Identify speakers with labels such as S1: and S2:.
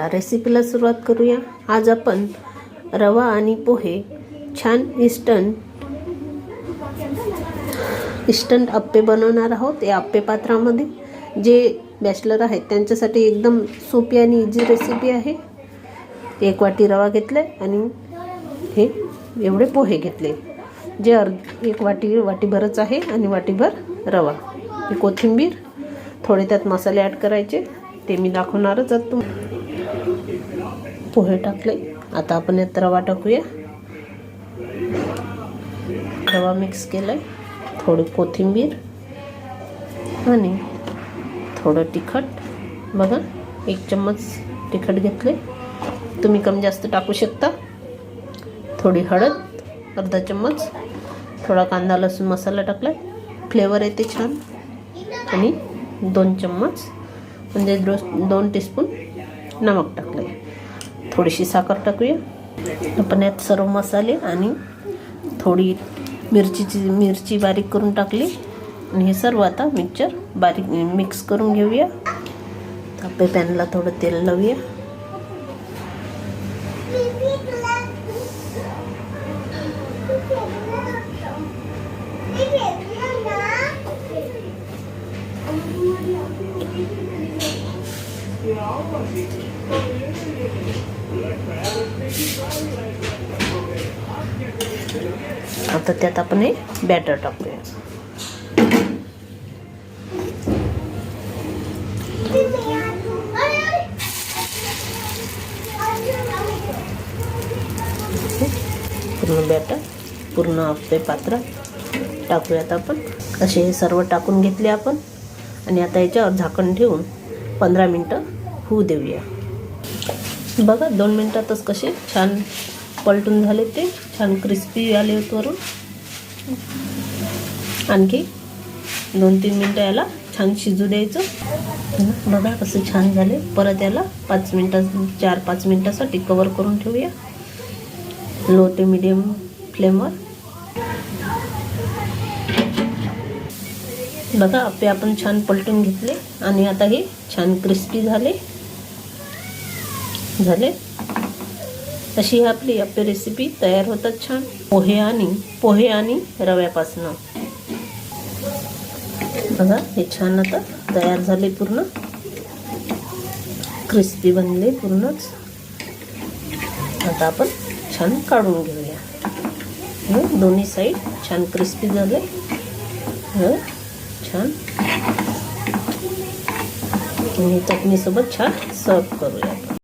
S1: चला रेसिपीला सुरुवात करूया। आज आपण रवा आणि पोहे छान इन्स्टंट अप्पे बनवणार आहोत। या अप्पे पात्रामध्ये जे बॅचलर आहेत त्यांच्यासाठी एकदम सोपी आणि इझी रेसिपी आहे। 1 वाटी रवा घेतलाय आणि हे एवढे पोहे घेतले, जे 1 वाटीभरच आहे आणि वाटीभर रवा, कोथिंबीर, थोडे त्यात मसाले ॲड करायचे, ते मी दाखवणारच आहोत तुम्हाला। पोहे टाकले, आता आपण यात रवा टाकूया। रवा मिक्स केलाय, थोडी कोथिंबीर आणि थोडं तिखट, बघा 1 चम्मच तिखट घेतले, तुम्ही कमी जास्त टाकू शकता। थोडी हळद, अर्धा चम्मच, थोडा कांदा लसूण मसाला टाकलाय, फ्लेवर येते छान, आणि 2 चम्मच म्हणजे 2 टीस्पून नमक टाकले, थोडीशी साखर टाकूया। आपण यात सर्व मसाले आणि थोडी मिरची बारीक करून टाकली आणि हे सर्व आता बारीक मिक्स करून घेऊया। आपल्या पॅनला थोडं तेल लावूया। आता त्यात आपण हे बॅटर टाकूया। पूर्ण बॅटर पूर्ण अप्पे पात्रात टाकूयात आपण। असे हे सर्व टाकून घेतले आपण आणि आता याच्यावर झाकण ठेवून 15 मिनिटं होऊ देऊया। बघा 2 मिनिटातच कसे छान पलटून झाले, ते छान क्रिस्पी आले होते वरून। आणखी 2-3 मिनिटं याला छान शिजू द्यायचं। बघा कसं छान झाले। परत याला 4-5 मिनिटासाठी कवर करून ठेवूया, लो ते मीडियम फ्लेमवर। बघा अप्पे आपण छान पलटून घेतले आणि आता हे छान क्रिस्पी झाले। अशी आपली अप्पे रेसिपी तयार होतात छान, पोहे आणि रव्यापासून। बघा हे छान आता तयार झाले, पूर्ण क्रिस्पी बनले पूर्णच। आता आपण छान काढून घेऊया। दोन्ही साईड छान क्रिस्पी झाले, छान। आणि चटणीसोबत छान सर्व करूया।